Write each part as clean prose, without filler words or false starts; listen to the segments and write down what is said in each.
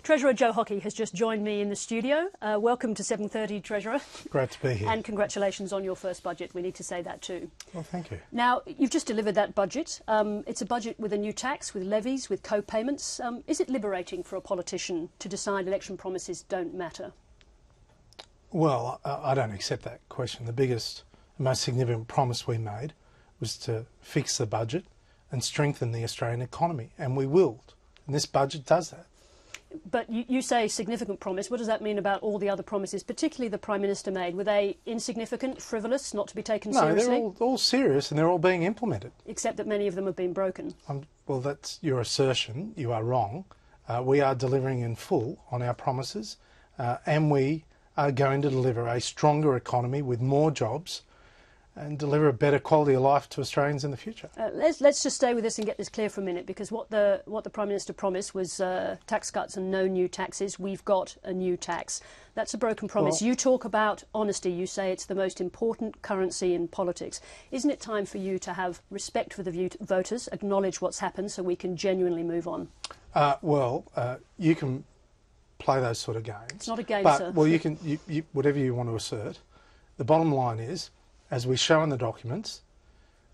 Treasurer Joe Hockey has just joined me in the studio. Welcome to 7:30, Treasurer. Great to be here. And congratulations on your first budget. We need to say that too. Well, thank you. Now, you've just delivered that budget. It's a budget with a new tax, with levies, with co-payments. Is it liberating for a politician to decide election promises don't matter? Well, I don't accept that question. The biggest, most significant promise we made was to fix the budget and strengthen the Australian economy, and we will. And this budget does that. But you say significant promise. What does that mean about all the other promises, particularly the Prime Minister made? Were they insignificant, frivolous, not to be taken seriously? No, they're all serious and they're all being implemented. Except that many of them have been broken. Well, that's your assertion. You are wrong. We are delivering in full on our promises, and we are going to deliver a stronger economy with more jobs and deliver a better quality of life to Australians in the future. Let's just stay with this and get this clear for a minute, because what the Prime Minister promised was tax cuts and no new taxes. We've got a new tax. That's a broken promise. Well, you talk about honesty. You say it's the most important currency in politics. Isn't it time for you to have respect for the voters, acknowledge what's happened so we can genuinely move on? You can play those sort of games. It's not a game, but, sir. Well, you can, whatever you want to assert. The bottom line is, as we show in the documents,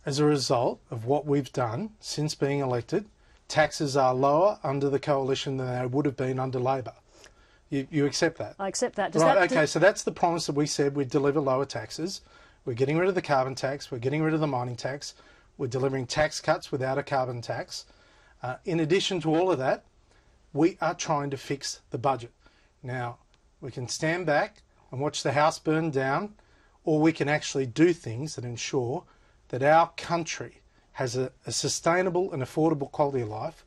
as a result of what we've done since being elected, taxes are lower under the coalition than they would have been under Labor. You accept that? I accept that. Okay, so that's the promise that we said we'd deliver lower taxes. We're getting rid of the carbon tax. We're getting rid of the mining tax. We're delivering tax cuts without a carbon tax. In addition to all of that, we are trying to fix the budget. Now, we can stand back and watch the house burn down, or we can actually do things that ensure that our country has a sustainable and affordable quality of life,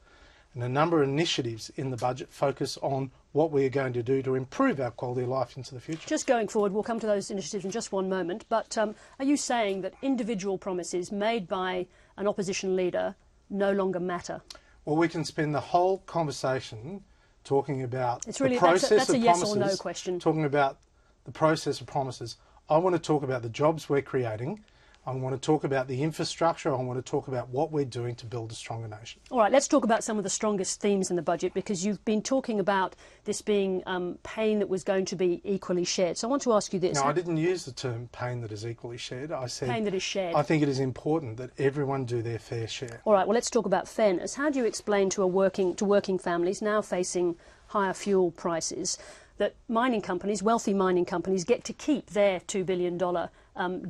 and a number of initiatives in the budget focus on what we are going to do to improve our quality of life into the future. Just going forward, we'll come to those initiatives in just one moment, but are you saying that individual promises made by an opposition leader no longer matter? Well, we can spend the whole conversation talking about it's really, the process that's a of yes promises, or no question. Talking about the process of promises. I want to talk about the jobs we're creating. I want to talk about the infrastructure. I want to talk about what we're doing to build a stronger nation. All right, let's talk about some of the strongest themes in the budget, because you've been talking about this being pain that was going to be equally shared. So I want to ask you this. No, I didn't use the term pain that is equally shared. I said pain that is shared. I think it is important that everyone do their fair share. All right, well, let's talk about fairness. How do you explain to working families now facing higher fuel prices that mining companies, wealthy mining companies, get to keep their $2 billion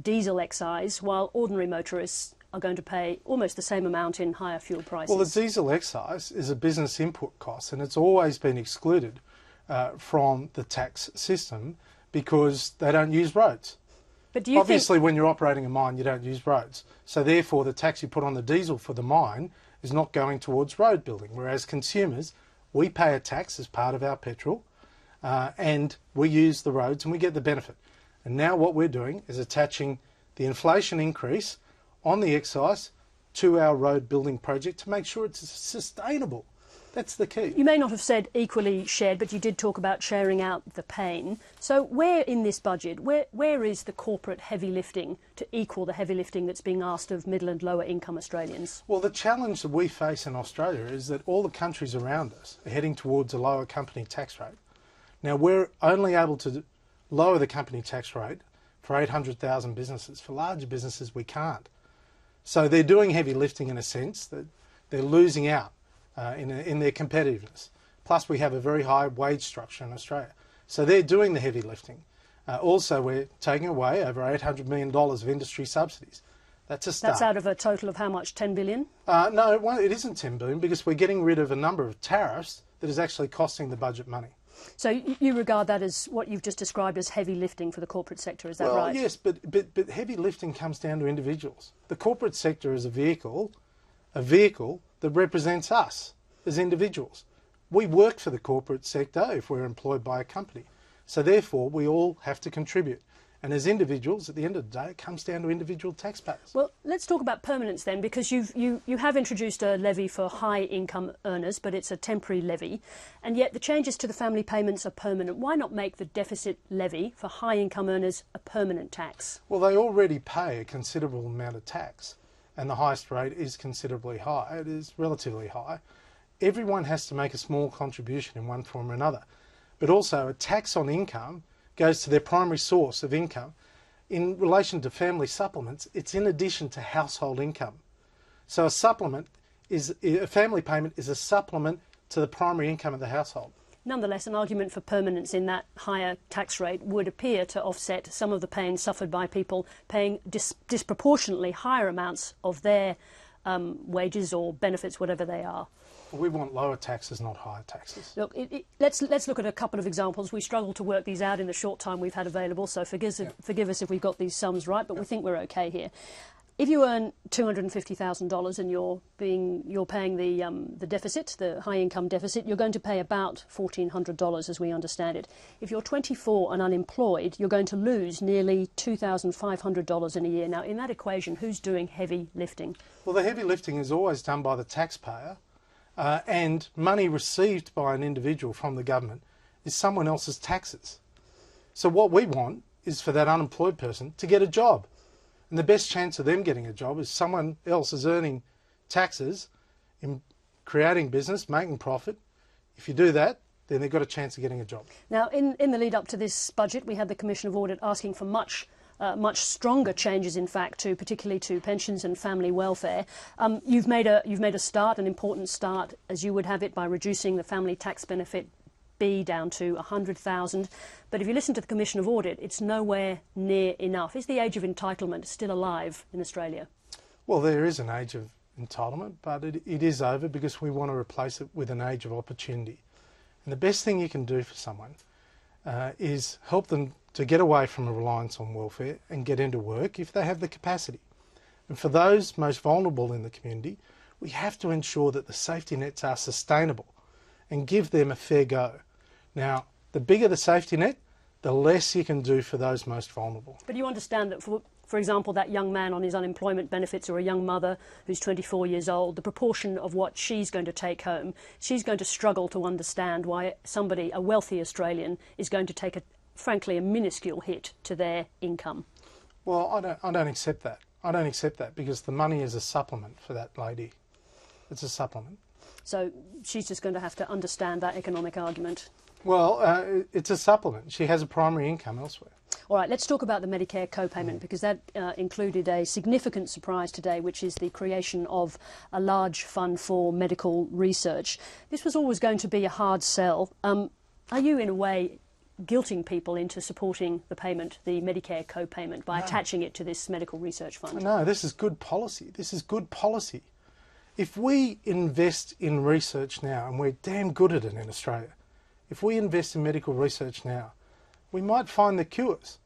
diesel excise, while ordinary motorists are going to pay almost the same amount in higher fuel prices? Well, the diesel excise is a business input cost, and it's always been excluded from the tax system because they don't use roads. But do you Obviously, when you're operating a mine, you don't use roads. So therefore, the tax you put on the diesel for the mine is not going towards road building, whereas consumers, we pay a tax as part of our petrol, and we use the roads and we get the benefit. And now what we're doing is attaching the inflation increase on the excise to our road building project to make sure it's sustainable. That's the key. You may not have said equally shared, but you did talk about sharing out the pain. So where in this budget, where is the corporate heavy lifting to equal the heavy lifting that's being asked of middle and lower income Australians? Well, the challenge that we face in Australia is that all the countries around us are heading towards a lower company tax rate. Now, we're only able to lower the company tax rate for 800,000 businesses. For larger businesses, we can't. So they're doing heavy lifting in a sense that they're losing out in their competitiveness. Plus, we have a very high wage structure in Australia. So they're doing the heavy lifting. Also, we're taking away over $800 million of industry subsidies. That's a start. That's out of a total of how much, 10 billion? No, it isn't 10 billion, because we're getting rid of a number of tariffs that is actually costing the budget money. So you regard that as what you've just described as heavy lifting for the corporate sector, is that right? Well, yes, but heavy lifting comes down to individuals. The corporate sector is a vehicle that represents us as individuals. We work for the corporate sector if we're employed by a company. So therefore, we all have to contribute. And as individuals, at the end of the day, it comes down to individual taxpayers. Well, let's talk about permanence then, because you have introduced a levy for high income earners, but it's a temporary levy, and yet the changes to the family payments are permanent. Why not make the deficit levy for high income earners a permanent tax? Well, they already pay a considerable amount of tax, and the highest rate is considerably high. It is relatively high. everyone has to make a small contribution in one form or another. But also a tax on income goes to their primary source of income. In relation to family supplements, it's in addition to household income. So a family payment is a supplement to the primary income of the household. Nonetheless, an argument for permanence in that higher tax rate would appear to offset some of the pain suffered by people paying disproportionately higher amounts of their wages or benefits, whatever they are. We want lower taxes, not higher taxes. Look, let's look at a couple of examples. We struggled to work these out in the short time we've had available, so forgive us if we've got these sums right, but we think we're okay here. If you earn $250,000 and you're paying the deficit, the high income deficit, you're going to pay about $1,400 as we understand it. If you're 24 and unemployed, you're going to lose nearly $2,500 in a year. Now, in that equation, who's doing heavy lifting? Well, the heavy lifting is always done by the taxpayer, and money received by an individual from the government is someone else's taxes. So what we want is for that unemployed person to get a job. And the best chance of them getting a job is someone else is earning taxes, in creating business, making profit. If you do that, then they've got a chance of getting a job. Now, in the lead up to this budget, we had the Commission of Audit asking for much stronger changes, in fact, particularly to pensions and family welfare. You've made a start, an important start, as you would have it, by reducing the family tax benefit down to 100,000. But if you listen to the Commission of Audit, it's nowhere near enough. Is the age of entitlement still alive in Australia? Well, there is an age of entitlement, but it is over because we want to replace it with an age of opportunity. And the best thing you can do for someone is help them to get away from a reliance on welfare and get into work if they have the capacity. And for those most vulnerable in the community, we have to ensure that the safety nets are sustainable and give them a fair go. Now, the bigger the safety net, the less you can do for those most vulnerable. But you understand that, for example, that young man on his unemployment benefits, or a young mother who's 24 years old, the proportion of what she's going to take home, she's going to struggle to understand why somebody, a wealthy Australian, is going to take, frankly, a minuscule hit to their income. Well, I don't accept that. I don't accept that because the money is a supplement for that lady. It's a supplement. So she's just going to have to understand that economic argument. Well, it's a supplement. She has a primary income elsewhere. All right, let's talk about the Medicare co-payment, because that included a significant surprise today, which is the creation of a large fund for medical research. This was always going to be a hard sell. Are you, in a way, guilting people into supporting the payment, the Medicare co-payment, by attaching it to this medical research fund? No, this is good policy. This is good policy. If we invest in research now, and we're damn good at it in Australia, if we invest in medical research now, we might find the cures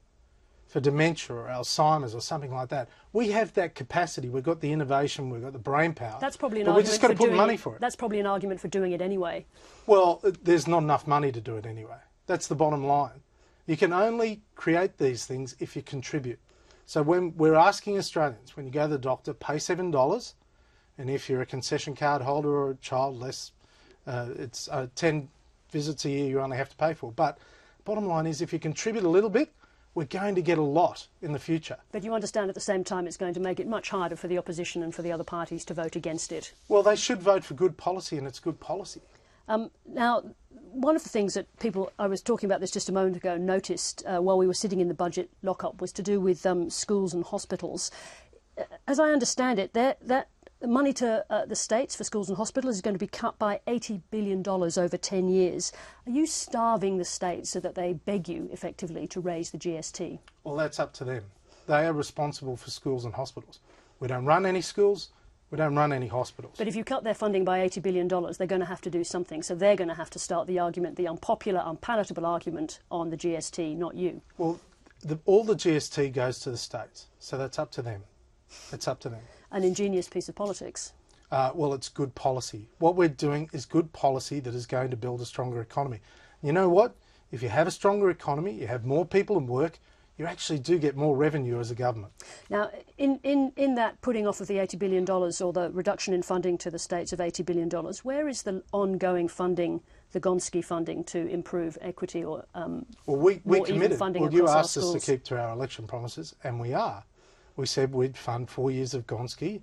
for dementia or Alzheimer's or something like that. We have that capacity. We've got the innovation. We've got the brain power. That's probably an but argument. We just got to put money for it. That's probably an argument for doing it anyway. Well, there's not enough money to do it anyway. That's the bottom line. You can only create these things if you contribute. So when we're asking Australians, when you go to the doctor, pay $7, and if you're a concession card holder or a child, less, it's 10 visits a year you only have to pay for. But bottom line is, if you contribute a little bit, we're going to get a lot in the future. But you understand at the same time it's going to make it much harder for the opposition and for the other parties to vote against it. Well, they should vote for good policy, and it's good policy. Now, one of the things that people, I was talking about this just a moment ago, noticed while we were sitting in the budget lockup was to do with schools and hospitals. As I understand it, that money to the states for schools and hospitals is going to be cut by $80 billion over 10 years. Are you starving the states so that they beg you, effectively, to raise the GST? Well, that's up to them. They are responsible for schools and hospitals. We don't run any schools. We don't run any hospitals. But if you cut their funding by $80 billion, they're going to have to do something. So they're going to have to start the argument, the unpopular, unpalatable argument on the GST, not you. Well, all the GST goes to the states. So that's up to them. It's up to them. An ingenious piece of politics. Well, it's good policy. What we're doing is good policy that is going to build a stronger economy. You know what? If you have a stronger economy, you have more people in work, you actually do get more revenue as a government. Now, in that putting off of the $80 billion or the reduction in funding to the states of $80 billion, where is the ongoing funding, the Gonski funding, to improve equity or well, we committed. Funding well, you asked us to keep to our election promises, and we are. We said we'd fund 4 years of Gonski,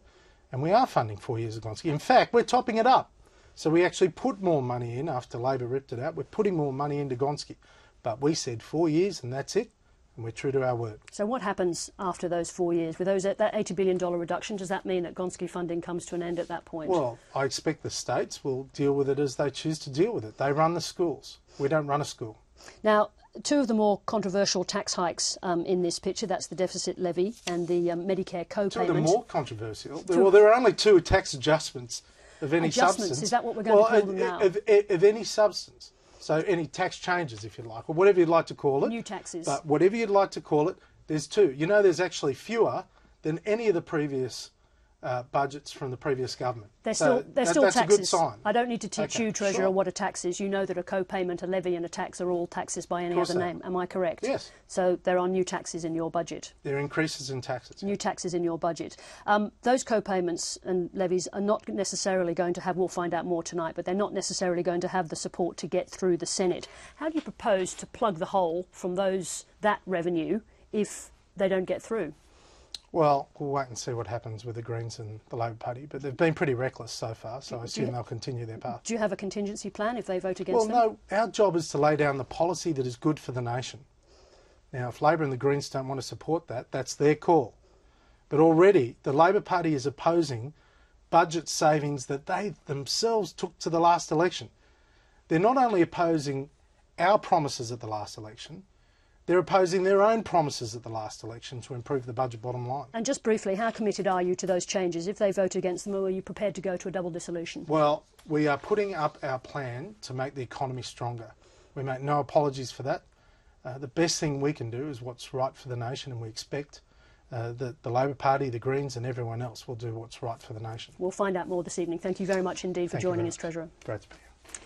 and we are funding 4 years of Gonski. In fact, we're topping it up. So we actually put more money in after Labor ripped it out. We're putting more money into Gonski. But we said 4 years and that's it. And we're true to our word. So what happens after those 4 years? With that $80 billion reduction, does that mean that Gonski funding comes to an end at that point? Well, I expect the states will deal with it as they choose to deal with it. They run the schools. We don't run a school. Now, two of the more controversial tax hikes in this picture, that's the deficit levy and the Medicare co-payment. Two of the more controversial? Well, there are only two tax adjustments of any substance. Is that what we're going to call them now? Of any substance. So any tax changes, if you like, or whatever you'd like to call it. New taxes. But whatever you'd like to call it, there's two. You know, there's actually fewer than any of the previous budgets from the previous government. They're still taxes. That's a good sign. I don't need to teach you, Treasurer, sure. what a tax is. You know that a co-payment, a levy and a tax are all taxes by any other name. Am I correct? Yes. So there are new taxes in your budget. There are increases in taxes. New taxes in your budget. Those co-payments and levies are not necessarily going to have, we'll find out more tonight, but they're not necessarily going to have the support to get through the Senate. How do you propose to plug the hole from that revenue if they don't get through? Well, we'll wait and see what happens with the Greens and the Labor Party, but they've been pretty reckless so far, so I assume they'll continue their path. Do you have a contingency plan if they vote against them? Well, no, our job is to lay down the policy that is good for the nation. Now, if Labor and the Greens don't want to support that, that's their call. But already, the Labor Party is opposing budget savings that they themselves took to the last election. They're not only opposing our promises at the last election, they're opposing their own promises at the last election to improve the budget bottom line. And just briefly, how committed are you to those changes? If they vote against them, or are you prepared to go to a double dissolution? Well, we are putting up our plan to make the economy stronger. We make no apologies for that. The best thing we can do is what's right for the nation, and we expect that the Labor Party, the Greens and everyone else will do what's right for the nation. We'll find out more this evening. Thank you very much indeed for joining us, Treasurer. Great to be here.